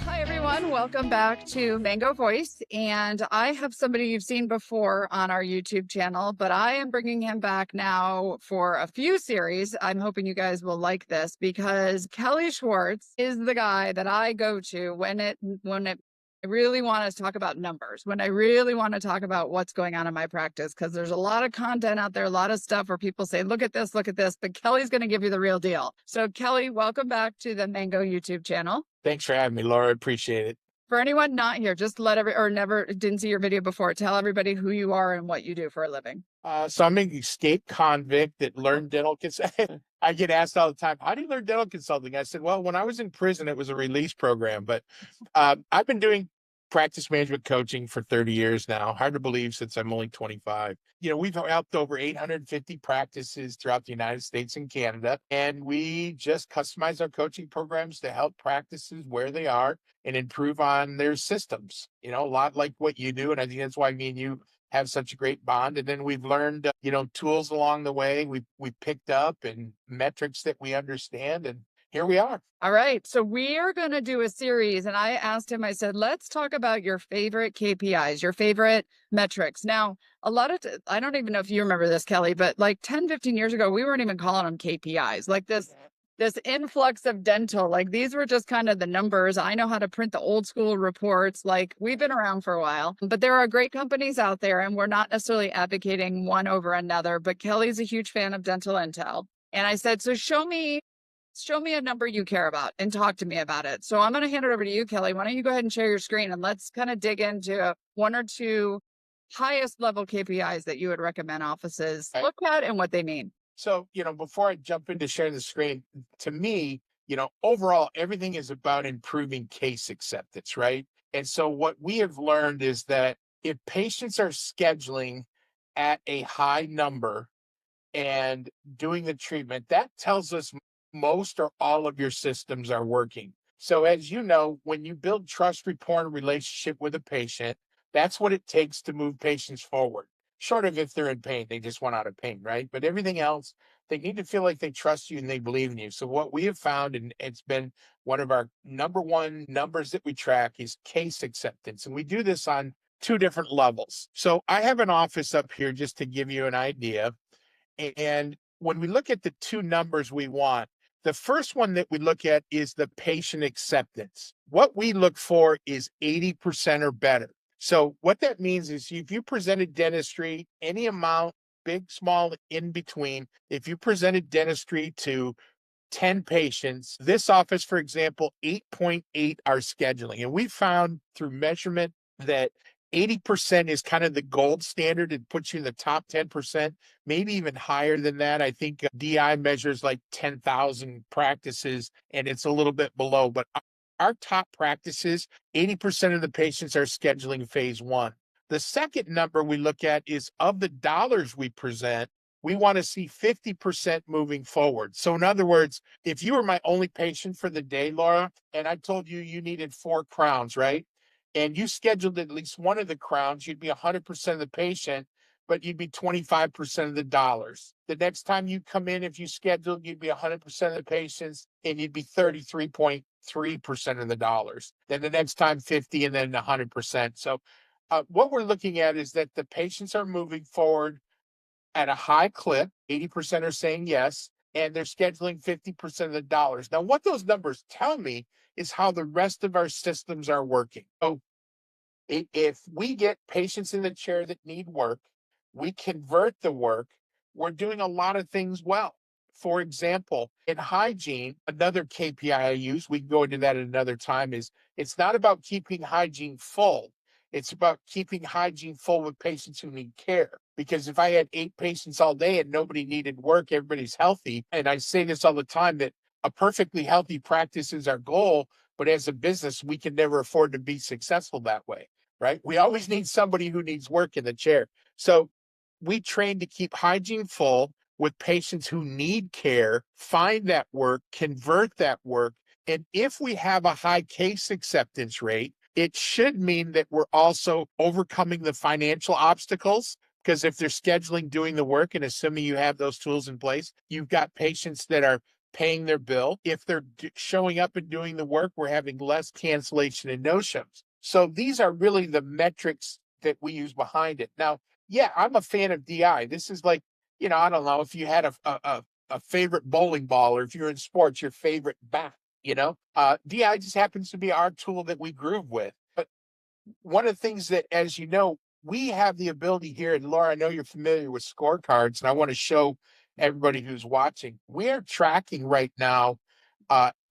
Hi, everyone. Welcome back to Mango Voice. And I have somebody you've seen before on our YouTube channel, but I am bringing him back now for a few series. I'm hoping you guys will like this because Kelly Schwartz is the guy that I go to when I really want to talk about numbers, when I really want to talk about what's going on in my practice, because there's a lot of content out there, a lot of stuff where people say, look at this, but Kelly's going to give you the real deal. So Kelly, welcome back to the Mango YouTube channel. Thanks for having me, Laura. Appreciate it. For anyone not here, just never didn't see your video before, tell everybody who you are and what you do for a living. So I'm an escaped convict that learned dental consulting. I get asked all the time, how do you learn dental consulting? I said, well, when I was in prison, it was a release program, but I've been doing practice management coaching for 30 years now. Hard to believe since I'm only 25. We've helped over 850 practices throughout the United States and Canada, and we just customize our coaching programs to help practices where they are and improve on their systems. A lot like what you do, and I think that's why me and you have such a great bond. And then we've learned, tools along the way. We picked up and metrics that we understand, and here we are. All right. So we are going to do a series. And I asked him, I said, let's talk about your favorite KPIs, your favorite metrics. Now, I don't even know if you remember this, Kelly, but like 10, 15 years ago, we weren't even calling them KPIs. Like this influx of dental, like these were just kind of the numbers. I know how to print the old school reports. Like we've been around for a while, but there are great companies out there and we're not necessarily advocating one over another, but Kelly's a huge fan of dental intel. And I said, so show me a number you care about and talk to me about it. So I'm going to hand it over to you, Kelly. Why don't you go ahead and share your screen and let's kind of dig into one or two highest level KPIs that you would recommend offices look at and what they mean. So, before I jump into sharing the screen, to me, overall, everything is about improving case acceptance, right? And so what we have learned is that if patients are scheduling at a high number and doing the treatment, that tells us most or all of your systems are working. So as you know, when you build trust, rapport, and relationship with a patient, that's what it takes to move patients forward. Short of if they're in pain, they just want out of pain, right? But everything else, they need to feel like they trust you and they believe in you. So what we have found, and it's been one of our number one numbers that we track, is case acceptance. And we do this on two different levels. So I have an office up here just to give you an idea. And when we look at the two numbers we want, the first one that we look at is the patient acceptance. What we look for is 80% or better. So what that means is if you presented dentistry, any amount, big, small, in between, if you presented dentistry to 10 patients, this office, for example, 8.8 are scheduling. And we found through measurement that 80% is kind of the gold standard. It puts you in the top 10%, maybe even higher than that. I think DI measures like 10,000 practices and it's a little bit below, but our top practices, 80% of the patients are scheduling phase one. The second number we look at is of the dollars we present, we want to see 50% moving forward. So in other words, if you were my only patient for the day, Laura, and I told you you needed 4 crowns, right? And you scheduled at least one of the crowns, you'd be 100% of the patient, but you'd be 25% of the dollars. The next time you come in, if you scheduled, you'd be 100% of the patients and you'd be 33.3% of the dollars. Then the next time 50 and then 100%. So what we're looking at is that the patients are moving forward at a high clip. 80% are saying yes, and they're scheduling 50% of the dollars. Now, what those numbers tell me is how the rest of our systems are working. So if we get patients in the chair that need work, we convert the work, we're doing a lot of things well. For example, in hygiene, another KPI I use, we can go into that at another time, is it's not about keeping hygiene full. It's about keeping hygiene full with patients who need care. Because if I had 8 patients all day and nobody needed work, everybody's healthy. And I say this all the time, that a perfectly healthy practice is our goal, but as a business, we can never afford to be successful that way, right? We always need somebody who needs work in the chair. So we train to keep hygiene full with patients who need care, find that work, convert that work. And if we have a high case acceptance rate, it should mean that we're also overcoming the financial obstacles. Because if they're scheduling, doing the work, and assuming you have those tools in place, you've got patients that are paying their bill. If they're showing up and doing the work, we're having less cancellation and no-shows. So these are really the metrics that we use behind it. Now, yeah, I'm a fan of DI. This is like, I don't know if you had a favorite bowling ball, or if you're in sports, your favorite bat, DI just happens to be our tool that we groove with. But one of the things that, as you know, we have the ability here, and Laura, I know you're familiar with scorecards, and I want to show everybody who's watching. We are tracking right now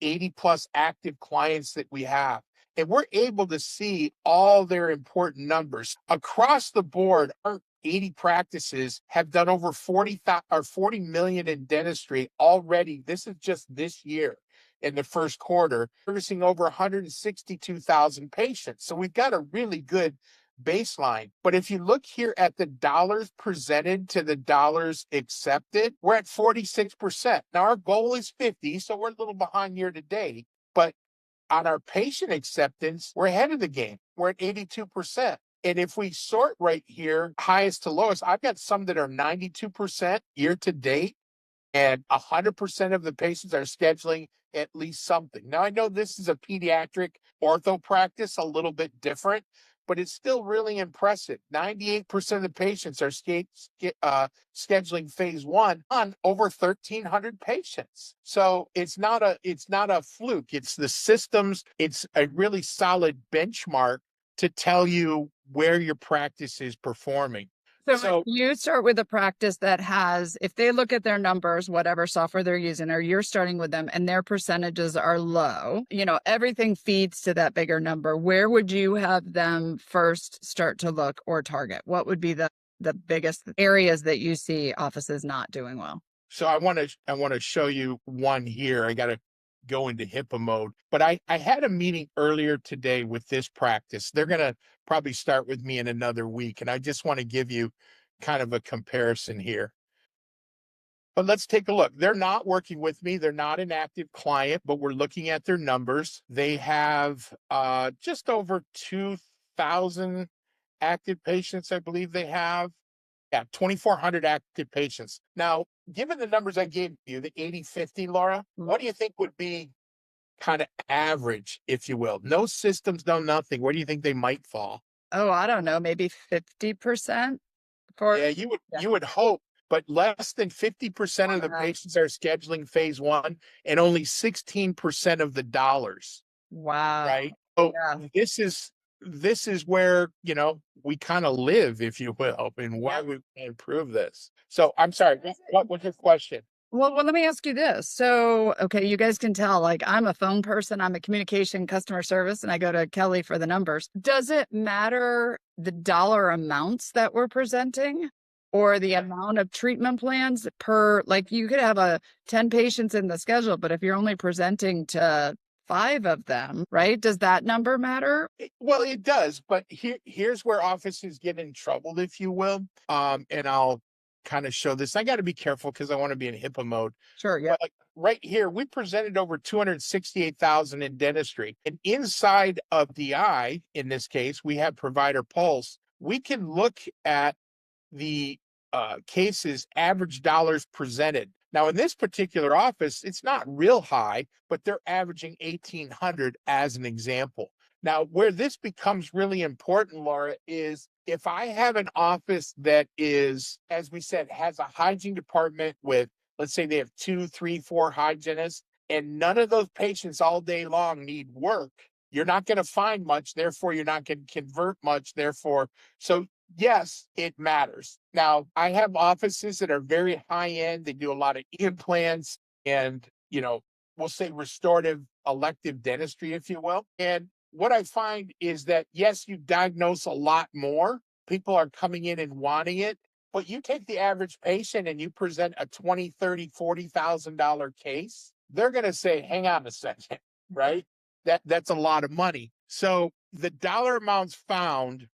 80 plus active clients that we have. And we're able to see all their important numbers across the board. Our 80 practices have done over 40 million in dentistry already. This is just this year in the first quarter, servicing over 162,000 patients. So we've got a really good baseline. But if you look here at the dollars presented to the dollars accepted, we're at 46%. Now our goal is 50, so we're a little behind year to date. But on our patient acceptance, we're ahead of the game. We're at 82%. And if we sort right here, highest to lowest, I've got some that are 92% year to date, and 100% of the patients are scheduling at least something. Now, I know this is a pediatric ortho practice, a little bit different, but it's still really impressive. 98% of the patients are scheduling phase one on over 1,300 patients. So it's not a fluke. It's the systems. It's a really solid benchmark to tell you where your practice is performing. So you start with a practice that has, if they look at their numbers, whatever software they're using, or you're starting with them and their percentages are low, everything feeds to that bigger number. Where would you have them first start to look or target? What would be the biggest areas that you see offices not doing well? So I want to show you one here. I got to go into HIPAA mode. But I had a meeting earlier today with this practice. They're going to probably start with me in another week. And I just want to give you kind of a comparison here. But let's take a look. They're not working with me. They're not an active client, but we're looking at their numbers. They have just over 2,000 active patients, I believe they have. Yeah, 2,400 active patients. Now, given the numbers I gave you, the 80-50, Laura, what do you think would be kind of average, if you will? No systems, no nothing. Where do you think they might fall? Oh, I don't know, maybe 50%? Yeah, you would hope, but less than 50% of the patients are scheduling phase one, and only 16% of the dollars. Wow. Right? So this is where, we kind of live, if you will, and why we improve this. So I'm sorry, what was your question? Well, let me ask you this. So, okay, you guys can tell, like, I'm a phone person, I'm a communication customer service, and I go to Kelly for the numbers. Does it matter the dollar amounts that we're presenting, or the amount of treatment plans per, like, you could have 10 patients in the schedule, but if you're only presenting to 5 of them, right? Does that number matter? Well, it does, but here's where offices get in trouble, if you will. And I'll kind of show this. I got to be careful because I want to be in HIPAA mode. Sure, yeah. But like right here, we presented over 268,000 in dentistry. And inside of DI, in this case, we have Provider Pulse. We can look at the cases, average dollars presented. Now, in this particular office, it's not real high, but they're averaging 1,800 as an example. Now, where this becomes really important, Laura, is if I have an office that is, as we said, has a hygiene department with, let's say they have 2, 3, 4 hygienists, and none of those patients all day long need work, you're not going to find much. Therefore, you're not going to convert much. Therefore, so yes, it matters. Now, I have offices that are very high end. They do a lot of implants and, we'll say restorative elective dentistry, if you will. And what I find is that, yes, you diagnose a lot more. People are coming in and wanting it. But you take the average patient and you present a $20,000, $30,000, $40,000 case, they're going to say, hang on a second, right? That's a lot of money. So the dollar amounts found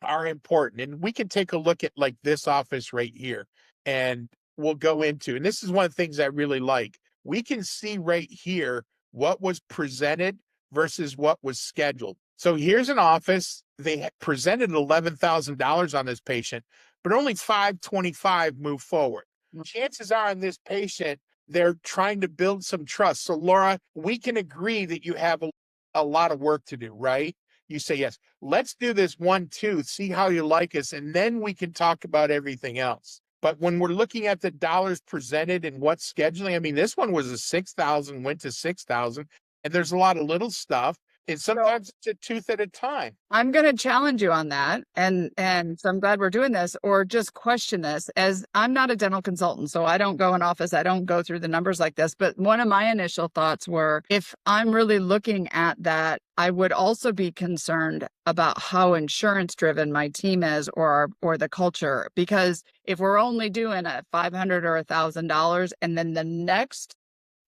are important. And we can take a look at like this office right here, and we'll go into, and this is one of the things I really like. We can see right here what was presented versus what was scheduled. So here's an office. They presented $11,000 on this patient, but only 525 moved forward. Chances are on this patient, they're trying to build some trust. So Laura, we can agree that you have a lot of work to do, right? You say, yes, let's do this 1, 2, see how you like us, and then we can talk about everything else. But when we're looking at the dollars presented and what's scheduling, I mean, this one was a 6,000, went to 6,000, and there's a lot of little stuff. And sometimes it's a tooth at a time. I'm going to challenge you on that. And so I'm glad we're doing this, or just question this, as I'm not a dental consultant. So I don't go in office. I don't go through the numbers like this. But one of my initial thoughts were, if I'm really looking at that, I would also be concerned about how insurance driven my team is, or the culture. Because if we're only doing a $500 or $1,000, and then the next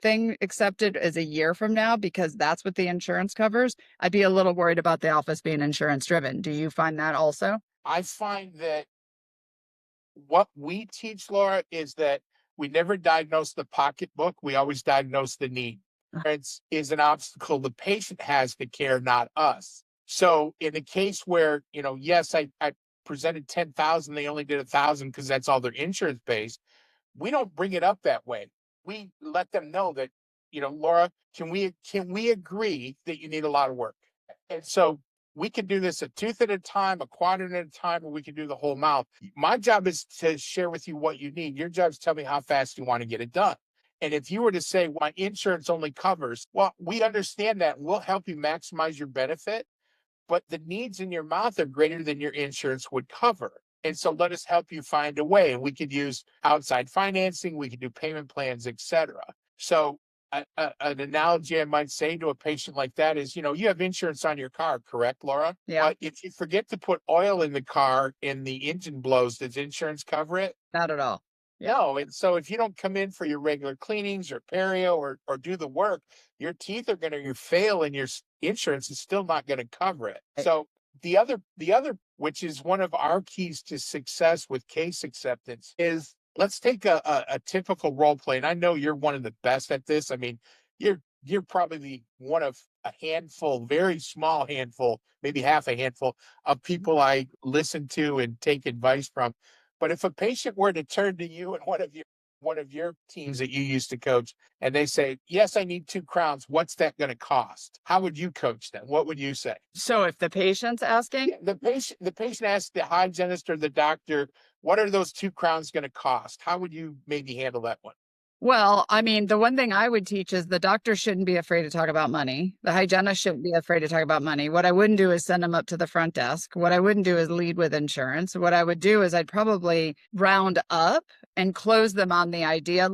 thing accepted is a year from now, because that's what the insurance covers, I'd be a little worried about the office being insurance driven. Do you find that also? I find that what we teach, Laura, is that we never diagnose the pocketbook. We always diagnose the need. Insurance is an obstacle the patient has to care, not us. So in a case where, yes, I presented 10,000, they only did 1,000 because that's all their insurance based. We don't bring it up that way. We let them know that, Laura, can we agree that you need a lot of work? And so we can do this a tooth at a time, a quadrant at a time, or we can do the whole mouth. My job is to share with you what you need. Your job is to tell me how fast you want to get it done. And if you were to say, well, my insurance only covers, well, we understand that. We'll help you maximize your benefit, but the needs in your mouth are greater than your insurance would cover. And so let us help you find a way. And we could use outside financing, we could do payment plans, et cetera. So an analogy I might say to a patient like that is, you have insurance on your car, correct, Laura? Yeah. But if you forget to put oil in the car and the engine blows, does insurance cover it? Not at all. No. And so if you don't come in for your regular cleanings or perio or do the work, your teeth are going to fail and your insurance is still not going to cover it. So the other, which is one of our keys to success with case acceptance, is let's take a typical role play. And I know you're one of the best at this. I mean, you're probably one of a handful, very small handful, maybe half a handful of people I listen to and take advice from. But if a patient were to turn to you and one of your teams that you used to coach, and they say, yes, I need 2 crowns, what's that going to cost? How would you coach them? What would you say? So if the patient's asking? Yeah, the patient asks the hygienist or the doctor, what are those 2 crowns going to cost? How would you maybe handle that one? Well, I mean, the one thing I would teach is the doctor shouldn't be afraid to talk about money. The hygienist shouldn't be afraid to talk about money. What I wouldn't do is send them up to the front desk. What I wouldn't do is lead with insurance. What I would do is I'd probably round up and close them on the idea,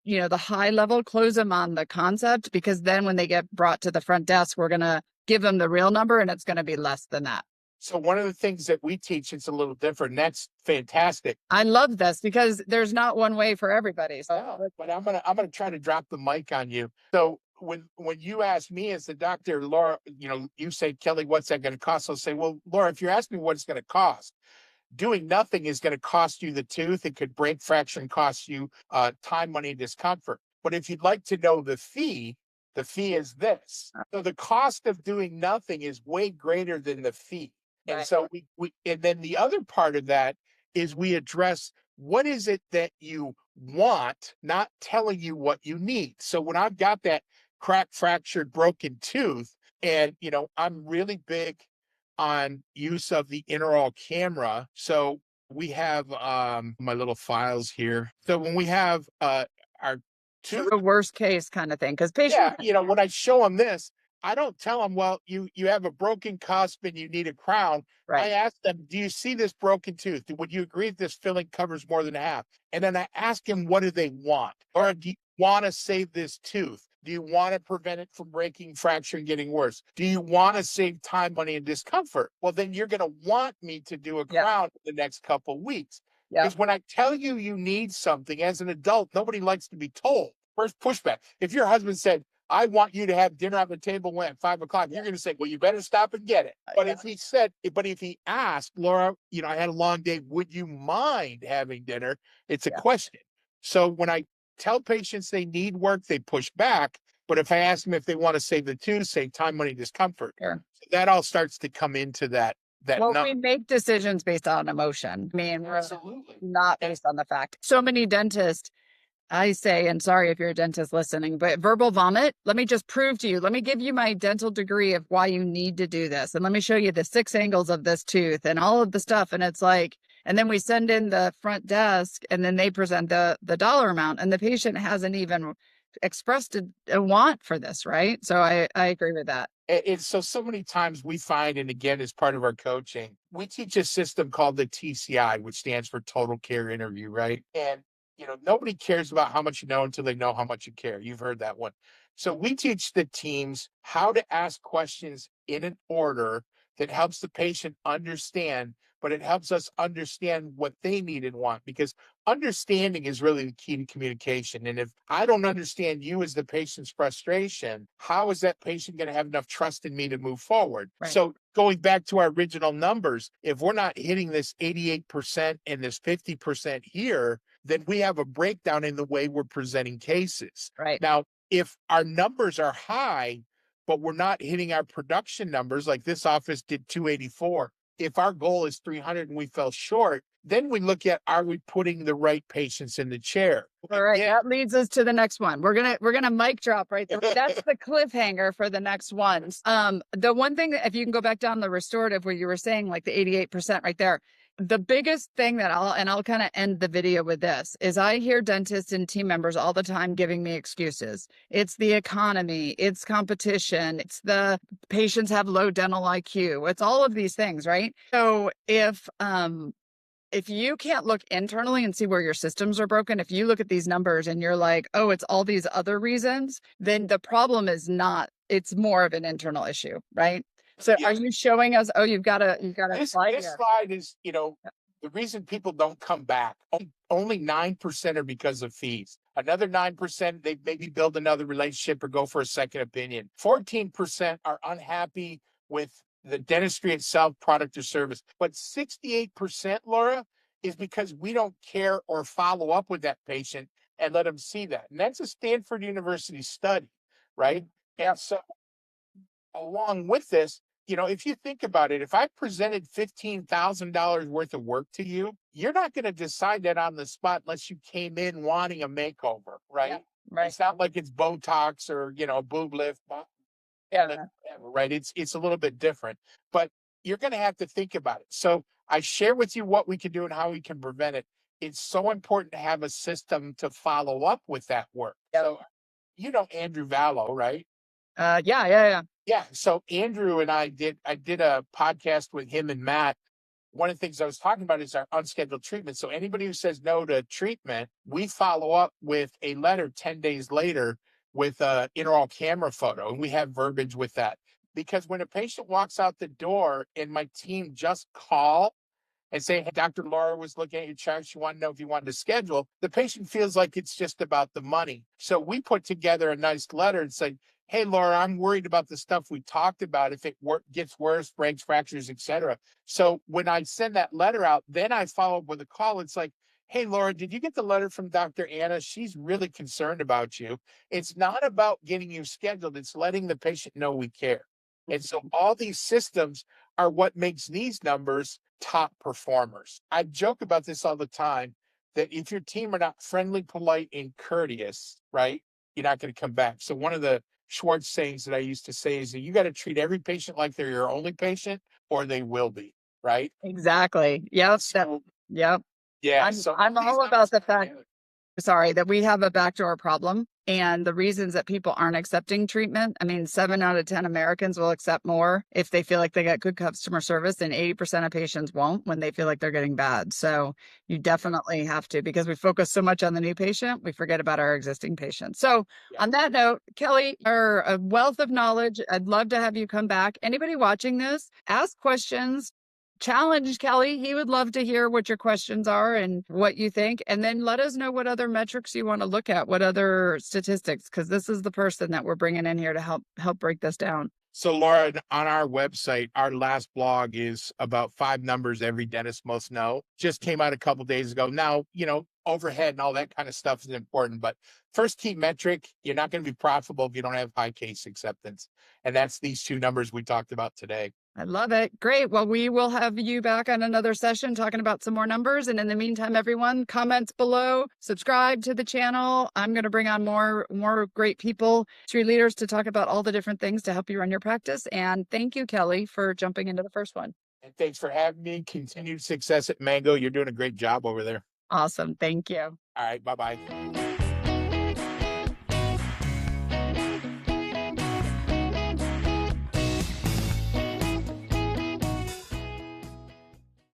the high level, close them on the concept, because then when they get brought to the front desk, we're going to give them the real number and it's going to be less than that. So one of the things that we teach, it's a little different. And that's fantastic. I love this because there's not one way for everybody. So, but I'm gonna try to drop the mic on you. So when you ask me as the doctor, Laura, you say, Kelly, what's that going to cost? I'll say, well, Laura, if you're asking me what it's going to cost, doing nothing is going to cost you the tooth. It could break, fracture, and cost you time, money, and discomfort. But if you'd like to know the fee is this. So the cost of doing nothing is way greater than the fee. And right. So we and then the other part of that is we address what is it that you want, not telling you what you need. So when I've got that cracked, fractured, broken tooth, and I'm really big on use of the intraoral camera. So we have my little files here. So when we have our tooth, the worst case kind of thing, because patients, when I show them this, I don't tell them, well, you have a broken cusp and you need a crown. right. I ask them, do you see this broken tooth? Would you agree that this filling covers more than half? And then I ask them, what do they want? Or do you want to save this tooth? Do you want to prevent it from breaking, fracturing, getting worse? Do you want to save time, money, and discomfort? Well, then you're going to want me to do a crown in the next couple of weeks. Because when I tell you you need something as an adult, nobody likes to be told. First pushback. If your husband said, I want you to have dinner on the table at 5 o'clock, you're going to say, well, you better stop and get it. But if he asked, Laura, I had a long day, would you mind having dinner? It's a question. So when I tell patients they need work, they push back. But if I ask them if they want to save the tooth, save time, money, discomfort, that all starts to come into that. We make decisions based on emotion. I mean, absolutely not based on the fact. So many dentists I say, and sorry if you're a dentist listening, but verbal vomit, let me just prove to you, let me give you my dental degree of why you need to do this. And let me show you the 6 angles of this tooth and all of the stuff. And it's like, and then we send in the front desk and then they present the dollar amount and the patient hasn't even expressed a want for this, right? So I agree with that. It's so many times we find, and again, as part of our coaching, we teach a system called the TCI, which stands for Total Care Interview, right? And nobody cares about how much you know until they know how much you care. You've heard that one. So we teach the teams how to ask questions in an order that helps the patient understand, but it helps us understand what they need and want, because understanding is really the key to communication. And if I don't understand you as the patient's frustration, how is that patient going to have enough trust in me to move forward? Right. So going back to our original numbers, if we're not hitting this 88% and this 50% here, then we have a breakdown in the way we're presenting cases. Right. Now, if our numbers are high, but we're not hitting our production numbers, like this office did 284. If our goal is 300 and we fell short, then we look at, are we putting the right patients in the chair? All right, that leads us to the next one. We're gonna mic drop right there. That's the cliffhanger for the next ones. The one thing that if you can go back down the restorative where you were saying like the 88% right there, the biggest thing that I'll kind of end the video with this is I hear dentists and team members all the time giving me excuses. It's the economy, it's competition, it's the patients have low dental IQ. It's all of these things, right? So if you can't look internally and see where your systems are broken, if you look at these numbers and you're like, oh, it's all these other reasons, then the problem is not, it's more of an internal issue, right? So are you showing us, oh, you've got a slide This here. slide is, the reason people don't come back. Only 9% are because of fees. Another 9%, they maybe build another relationship or go for a second opinion. 14% are unhappy with the dentistry itself, product or service. But 68%, Laura, is because we don't care or follow up with that patient and let them see that. And that's a Stanford University study, right? And so along with this, if you think about it, if I presented $15,000 worth of work to you, you're not going to decide that on the spot unless you came in wanting a makeover, right? Yeah, right. It's not like it's Botox or, boob lift. Yeah. Right. It's a little bit different, but you're going to have to think about it. So I share with you what we can do and how we can prevent it. It's so important to have a system to follow up with that work. Yep. So, Andrew Vallow, right? Yeah. Yeah. So Andrew and I did a podcast with him and Matt. One of the things I was talking about is our unscheduled treatment. So anybody who says no to treatment, we follow up with a letter 10 days later with a intraoral camera photo, and we have verbiage with that. Because when a patient walks out the door and my team just call and say, hey, Dr. Laura was looking at your chart. She wanted to know if you wanted to schedule. The patient feels like it's just about the money. So we put together a nice letter and say, hey, Laura, I'm worried about the stuff we talked about. If it gets worse, breaks, fractures, etc. So when I send that letter out, then I follow up with a call. It's like, hey, Laura, did you get the letter from Dr. Anna? She's really concerned about you. It's not about getting you scheduled. It's letting the patient know we care. And so all these systems are what makes these numbers top performers. I joke about this all the time, that if your team are not friendly, polite, and courteous, right, you're not going to come back. So one of the Schwartz sayings that I used to say is that you got to treat every patient like they're your only patient or they will be, right? Exactly. Yep. Yep. Yeah. I'm all about the fact, sorry, that we have a backdoor problem. And the reasons that people aren't accepting treatment, I mean, 7 out of 10 Americans will accept more if they feel like they get good customer service, and 80% of patients won't when they feel like they're getting bad. So you definitely have to, because we focus so much on the new patient, we forget about our existing patients. So on that note, Kelly, you're a wealth of knowledge. I'd love to have you come back. Anybody watching this, ask questions. Challenge Kelly. He would love to hear what your questions are and what you think. And then let us know what other metrics you want to look at, what other statistics, because this is the person that we're bringing in here to help break this down. So Laura, on our website, our last blog is about 5 numbers every dentist must know. Just came out a couple days ago. Now, overhead and all that kind of stuff is important, but first key metric, you're not going to be profitable if you don't have high case acceptance. And that's these 2 numbers we talked about today. I love it. Great. Well, we will have you back on another session talking about some more numbers. And in the meantime, everyone, comments below, subscribe to the channel. I'm going to bring on more great people, leaders, to talk about all the different things to help you run your practice. And thank you, Kelly, for jumping into the first one. And thanks for having me. Continued success at Mango. You're doing a great job over there. Awesome. Thank you. All right. Bye bye.